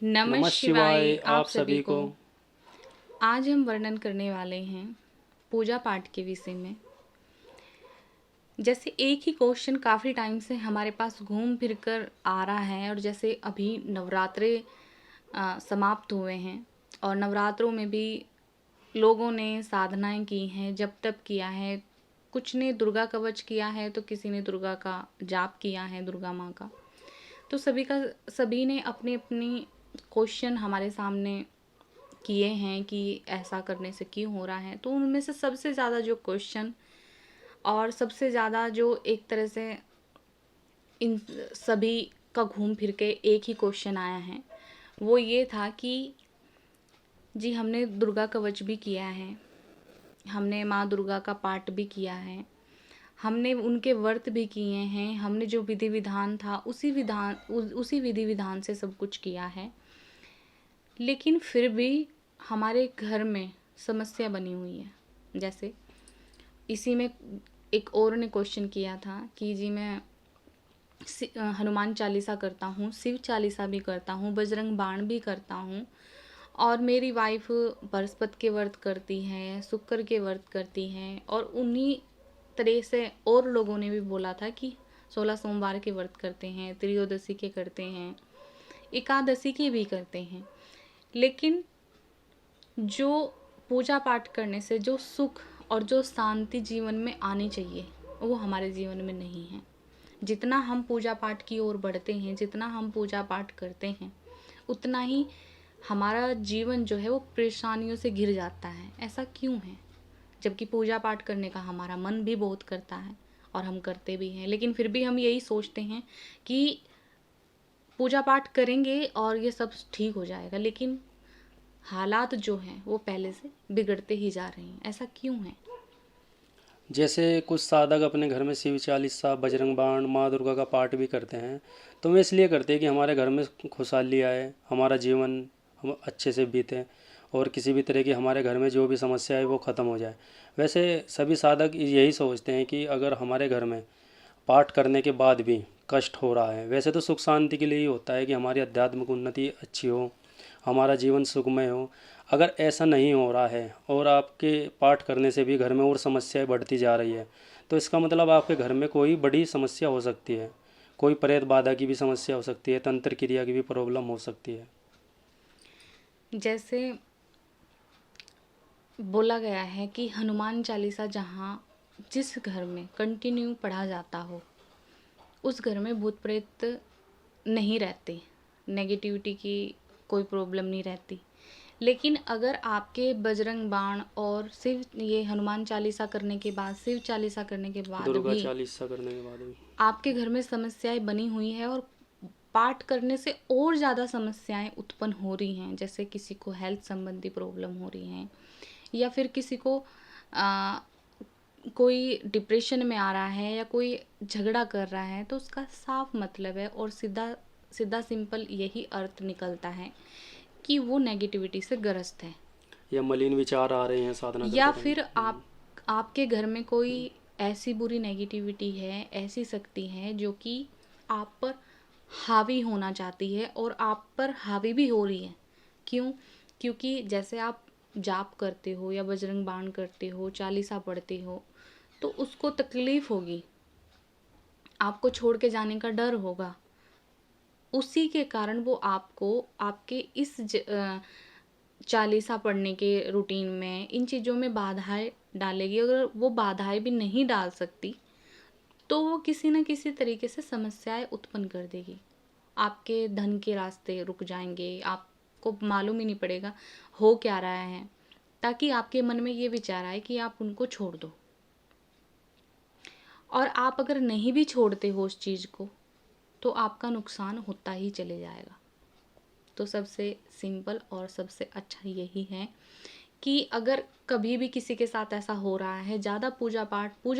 नमः नमः शिवाय शिवाय आप आप सभी सभी को। को। आज हम वर्णन करने वाले हैं पूजा पाठ के विषय में। जैसे एक ही क्वेश्चन काफ़ी टाइम से हमारे पास घूम फिर कर आ रहा है, और जैसे अभी नवरात्रे समाप्त हुए हैं और नवरात्रों में भी लोगों ने साधनाएं की हैं, जप तप किया है। कुछ ने दुर्गा कवच किया है तो किसी ने दुर्गा का जाप किया है, दुर्गा माँ का। तो सभी ने अपनी अपनी क्वेश्चन हमारे सामने किए हैं कि ऐसा करने से क्यों हो रहा है। तो उनमें से सबसे ज़्यादा जो क्वेश्चन और सबसे ज़्यादा जो एक तरह से इन सभी का घूम फिर के एक ही क्वेश्चन आया है, वो ये था कि जी हमने दुर्गा कवच भी किया है, हमने माँ दुर्गा का पाठ भी किया है, हमने उनके व्रत भी किए हैं, हमने जो विधि विधान था उसी विधि विधान से सब कुछ किया है, लेकिन फिर भी हमारे घर में समस्या बनी हुई है। जैसे इसी में एक और ने क्वेश्चन किया था कि जी मैं हनुमान चालीसा करता हूँ, शिव चालीसा भी करता हूँ, बजरंग बाण भी करता हूँ, और मेरी वाइफ बृहस्पति के व्रत करती है, शुक्र के व्रत करती है, और उन्हीं तरह से और लोगों ने भी बोला था कि 16 सोमवार के व्रत करते हैं, त्रयोदशी के करते हैं, एकादशी के भी करते हैं। लेकिन जो पूजा पाठ करने से जो सुख और जो शांति जीवन में आनी चाहिए, वो हमारे जीवन में नहीं है। जितना हम पूजा पाठ की ओर बढ़ते हैं, जितना हम पूजा पाठ करते हैं, उतना ही हमारा जीवन जो है वो परेशानियों से घिर जाता है। ऐसा क्यों है? जबकि पूजा पाठ करने का हमारा मन भी बहुत करता है और हम करते भी हैं, लेकिन फिर भी हम यही सोचते हैं कि पूजा पाठ करेंगे और ये सब ठीक हो जाएगा। लेकिन हालात जो हैं वो पहले से बिगड़ते ही जा रहे हैं। ऐसा क्यों है? जैसे कुछ साधक अपने घर में शिव चालीसा, बजरंग बाण, माँ दुर्गा का पाठ भी करते हैं। तो वे इसलिए करते हैं कि हमारे घर में खुशहाली आए, हमारा जीवन हम अच्छे से बीते और किसी भी तरह की हमारे घर में जो भी समस्या है वो ख़त्म हो जाए। वैसे सभी साधक यही सोचते हैं कि अगर हमारे घर में पाठ करने के बाद भी कष्ट हो रहा है, वैसे तो सुख शांति के लिए ही होता है कि हमारी आध्यात्मिक उन्नति अच्छी हो, हमारा जीवन सुखमय हो। अगर ऐसा नहीं हो रहा है और आपके पाठ करने से भी घर में और समस्याएं बढ़ती जा रही है, तो इसका मतलब आपके घर में कोई बड़ी समस्या हो सकती है। कोई प्रेत बाधा की भी समस्या हो सकती है, तंत्र क्रिया की भी प्रॉब्लम हो सकती है। जैसे बोला गया है कि हनुमान चालीसा जहाँ जिस घर में कंटिन्यू पढ़ा जाता हो, उस घर में भूत प्रेत नहीं रहते, नेगेटिविटी की कोई प्रॉब्लम नहीं रहती। लेकिन अगर आपके बजरंग बाण और शिव ये हनुमान चालीसा करने के बाद, शिव चालीसा करने के बाद दुर्गा भी चालीसा करने के बाद भी आपके घर में समस्याएं बनी हुई है और पाठ करने से और ज़्यादा समस्याएं उत्पन्न हो रही हैं, जैसे किसी को हेल्थ संबंधी प्रॉब्लम हो रही हैं, या फिर किसी को आ, कोई डिप्रेशन में आ रहा है, या कोई झगड़ा कर रहा है, तो उसका साफ मतलब है और सीधा सीधा सिंपल यही अर्थ निकलता है कि वो नेगेटिविटी से ग्रस्त है। या मलिन विचार आ रहे हैं साधना या करते टाइम। फिर आपके घर में कोई ऐसी बुरी नेगेटिविटी है, ऐसी शक्ति है जो कि आप पर हावी होना चाहती है और आप पर हावी भी हो रही है। क्यों? क्योंकि जैसे आप जाप करते हो या बजरंग बाण करते हो, चालीसा पढ़ते हो, तो उसको तकलीफ होगी, आपको छोड़ के जाने का डर होगा। उसी के कारण वो आपको आपके इस चालीसा पढ़ने के रूटीन में, इन चीज़ों में बाधाएं डालेगी। अगर वो बाधाएं भी नहीं डाल सकती, तो वो किसी न किसी तरीके से समस्याएं उत्पन्न कर देगी। आपके धन के रास्ते रुक जाएंगे, आपको मालूम ही नहीं पड़ेगा हो क्या रहा है, ताकि आपके मन में ये विचार आए कि आप उनको छोड़ दो। और आप अगर नहीं भी छोड़ते हो उस चीज़ को, तो आपका नुकसान होता ही चले जाएगा। तो सबसे सिंपल और सबसे अच्छा यही है कि अगर कभी भी किसी के साथ ऐसा हो रहा है, ज़्यादा पूजा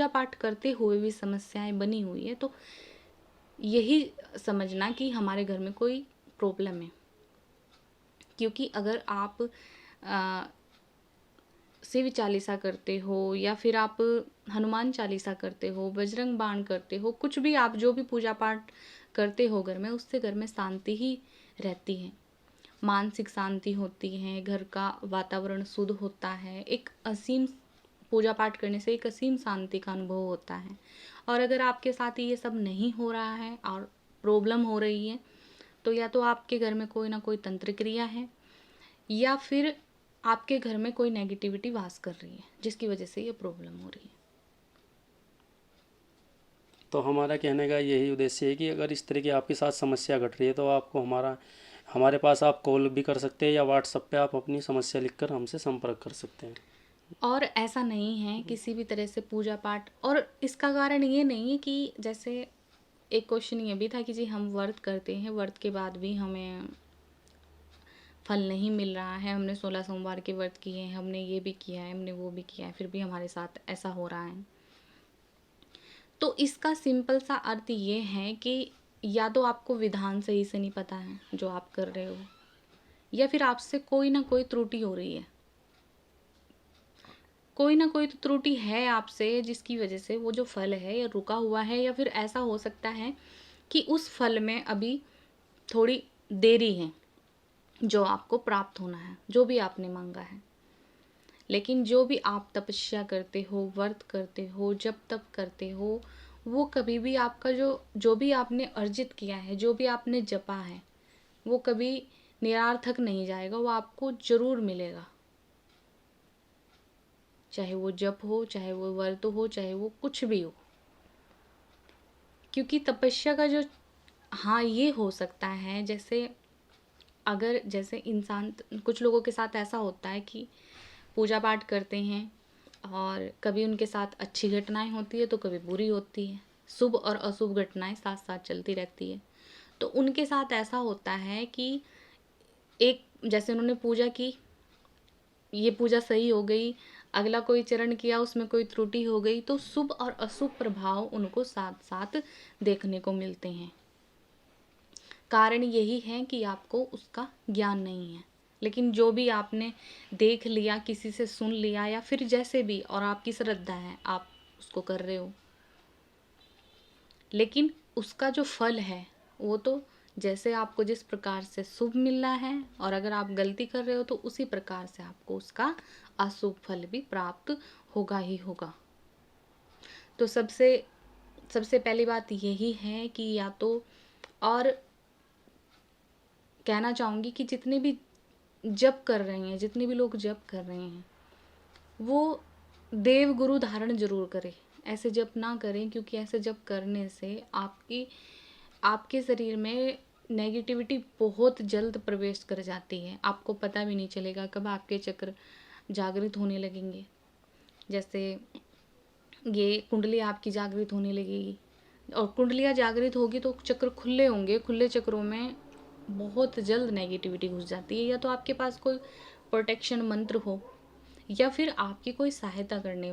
पाठ करते हुए भी समस्याएं बनी हुई है, तो यही समझना कि हमारे घर में कोई प्रॉब्लम है। क्योंकि अगर आप शिव चालीसा करते हो, या फिर आप हनुमान चालीसा करते हो, बजरंग बाण करते हो, कुछ भी आप जो भी पूजा पाठ करते हो घर में, उससे घर में शांति ही रहती है। मानसिक शांति होती है, घर का वातावरण शुद्ध होता है। एक असीम पूजा पाठ करने से एक असीम शांति का अनुभव होता है। और अगर आपके साथ ये सब नहीं हो रहा है और प्रॉब्लम हो रही है, तो या तो आपके घर में कोई ना कोई तंत्र क्रिया है, या फिर आपके घर में कोई नेगेटिविटी वास कर रही है, जिसकी वजह से ये प्रॉब्लम हो रही है। तो हमारा कहने का यही उद्देश्य है कि अगर इस तरह की आपके साथ समस्या घट रही है तो आपको हमारे पास आप कॉल भी कर सकते हैं, या व्हाट्सएप पे आप अपनी समस्या लिखकर हमसे संपर्क कर सकते हैं। और ऐसा नहीं है किसी भी तरह से पूजा पाठ, और इसका कारण ये नहीं है कि जैसे एक क्वेश्चन ये भी था कि जी हम व्रत करते हैं, व्रत के बाद भी हमें फल नहीं मिल रहा है, हमने 16 सोमवार के व्रत किए हैं, हमने ये भी किया है, हमने वो भी किया है, फिर भी हमारे साथ ऐसा हो रहा है। तो इसका सिंपल सा अर्थ ये है कि या तो आपको विधान सही से नहीं पता है जो आप कर रहे हो, या फिर आपसे कोई ना कोई त्रुटि हो रही है। कोई ना कोई तो त्रुटि है आपसे, जिसकी वजह से वो जो फल है या रुका हुआ है, या फिर ऐसा हो सकता है कि उस फल में अभी थोड़ी देरी है जो आपको प्राप्त होना है, जो भी आपने मांगा है। लेकिन जो भी आप तपस्या करते हो, व्रत करते हो, जब तप करते हो, वो कभी भी आपका जो भी आपने अर्जित किया है, जो भी आपने जपा है, वो कभी निरर्थक नहीं जाएगा, वो आपको जरूर मिलेगा। चाहे वो जप हो, चाहे वो व्रत हो, चाहे वो कुछ भी हो। क्योंकि तपस्या का जो, हाँ ये हो सकता है, जैसे इंसान, कुछ लोगों के साथ ऐसा होता है कि पूजा पाठ करते हैं और कभी उनके साथ अच्छी घटनाएं होती है तो कभी बुरी होती है, शुभ और अशुभ घटनाएं साथ साथ चलती रहती है। तो उनके साथ ऐसा होता है कि एक, जैसे उन्होंने पूजा की, ये पूजा सही हो गई, अगला कोई चरण किया, उसमें कोई त्रुटि हो गई, तो शुभ और अशुभ प्रभाव उनको साथ साथ देखने को मिलते हैं। कारण यही है कि आपको उसका ज्ञान नहीं है। लेकिन जो भी आपने देख लिया, किसी से सुन लिया, या फिर जैसे भी, और आपकी श्रद्धा है, आप उसको कर रहे हो, लेकिन उसका जो फल है वो तो जैसे आपको जिस प्रकार से शुभ मिल रहा है, और अगर आप गलती कर रहे हो तो उसी प्रकार से आपको उसका अशुभ फल भी प्राप्त होगा ही होगा। तो सबसे सबसे पहली बात यही है कि या तो, और कहना चाहूँगी कि जितने भी जप कर रहे हैं, जितने भी लोग जप कर रहे हैं, वो देव गुरु धारण जरूर करें। ऐसे जप ना करें, क्योंकि ऐसे जप करने से आपके शरीर में नेगेटिविटी बहुत जल्द प्रवेश कर जाती है। आपको पता भी नहीं चलेगा कब आपके चक्र जागृत होने लगेंगे। जैसे ये कुंडली आपकी जागृत होने लगेगी, और कुंडलियाँ जागृत होगी तो चक्र खुले होंगे, खुले चक्रों में बहुत जल्द नेगेटिविटी घुस जाती है। या तो आपके पास कोई प्रोटेक्शन मंत्र हो, या फिर आपकी कोई सहायता करने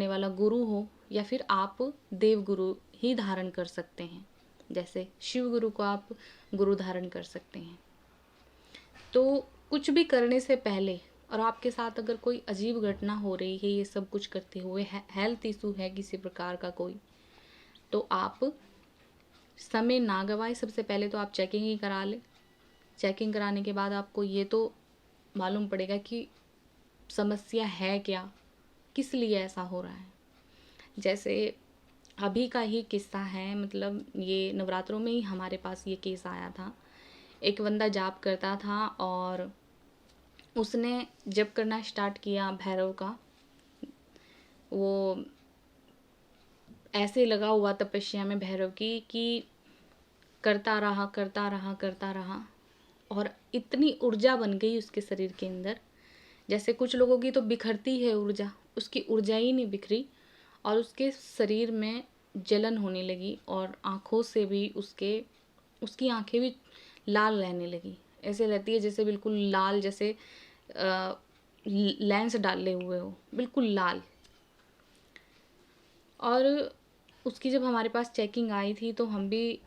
वाला गुरु हो, या फिर आप देव गुरु ही धारण कर सकते हैं। जैसे शिव गुरु को आप गुरु धारण कर सकते हैं। तो कुछ भी करने से पहले, और आपके साथ अगर कोई अजीब घटना हो रही है ये सब कुछ करते हुए, हेल्थ इशू है किसी प्रकार का कोई, तो आप समय ना गवाएं। सबसे पहले तो आप चेकिंग ही करा लें। चेकिंग कराने के बाद आपको ये तो मालूम पड़ेगा कि समस्या है क्या, किस लिए ऐसा हो रहा है। जैसे अभी का ही किस्सा है, मतलब ये नवरात्रों में ही हमारे पास ये केस आया था। एक बंदा जाप करता था और उसने जप करना स्टार्ट किया भैरव का। वो ऐसे लगा हुआ तपस्या में भैरव की कि करता रहा करता रहा करता रहा, और इतनी ऊर्जा बन गई उसके शरीर के अंदर। जैसे कुछ लोगों की तो बिखरती है ऊर्जा, उसकी ऊर्जा ही नहीं बिखरी, और उसके शरीर में जलन होने लगी, और आँखों से भी उसकी आँखें भी लाल रहने लगी। ऐसे रहती है जैसे बिल्कुल लाल, जैसे लेंस डाले हुए हो, बिल्कुल लाल। और उसकी जब हमारे पास चेकिंग आई थी तो हम भी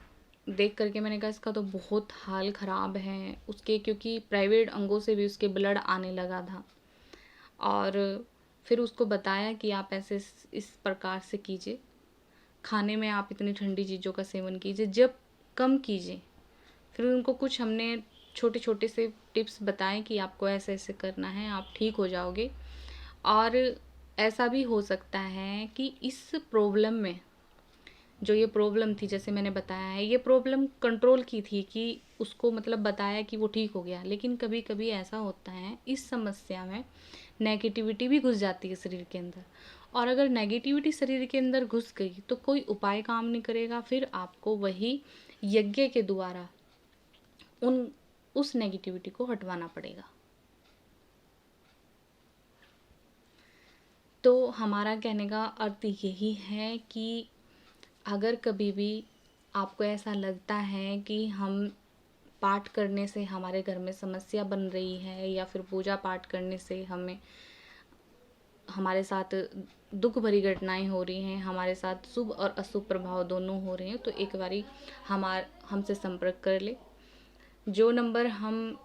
देख करके, मैंने कहा इसका तो बहुत हाल ख़राब है उसके, क्योंकि प्राइवेट अंगों से भी उसके ब्लड आने लगा था। और फिर उसको बताया कि आप ऐसे इस प्रकार से कीजिए, खाने में आप इतनी ठंडी चीज़ों का सेवन कीजिए, जब कम कीजिए, फिर उनको कुछ हमने छोटे छोटे से टिप्स बताए कि आपको ऐसे ऐसे करना है, आप ठीक हो जाओगे। और ऐसा भी हो सकता है कि इस प्रॉब्लम में, जो ये प्रॉब्लम थी जैसे मैंने बताया है, ये प्रॉब्लम कंट्रोल की थी कि उसको मतलब बताया कि वो ठीक हो गया, लेकिन कभी कभी ऐसा होता है इस समस्या में नेगेटिविटी भी घुस जाती है शरीर के अंदर। और अगर नेगेटिविटी शरीर के अंदर घुस गई तो कोई उपाय काम नहीं करेगा, फिर आपको वही यज्ञ के द्वारा उस नेगेटिविटी को हटवाना पड़ेगा। तो हमारा कहने का अर्थ यही है कि अगर कभी भी आपको ऐसा लगता है कि हम पाठ करने से हमारे घर में समस्या बन रही है, या फिर पूजा पाठ करने से हमें हमारे साथ दुख भरी घटनाएं हो रही हैं, हमारे साथ शुभ और अशुभ प्रभाव दोनों हो रहे हैं, तो एक बारी हमसे संपर्क कर ले। जो नंबर हम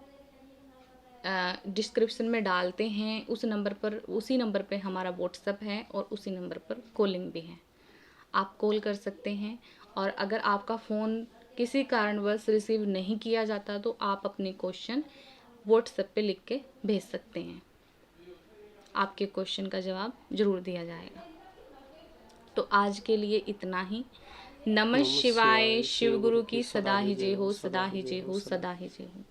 डिस्क्रिप्शन में डालते हैं उसी नंबर पे हमारा व्हाट्सएप है, और उसी नंबर पर कॉलिंग भी है, आप कॉल कर सकते हैं। और अगर आपका फ़ोन किसी कारणवश रिसीव नहीं किया जाता तो आप अपने क्वेश्चन व्हाट्सएप पे लिख के भेज सकते हैं, आपके क्वेश्चन का जवाब ज़रूर दिया जाएगा। तो आज के लिए इतना ही। नमः नमः शिवाय। शिवाय। शिव शिव गुरु गुरु की की सदा सदा ही ही जय जय हो, हो, सदा सदा ही ही जय जय हो, हो, सदा। सदा ही जय हो।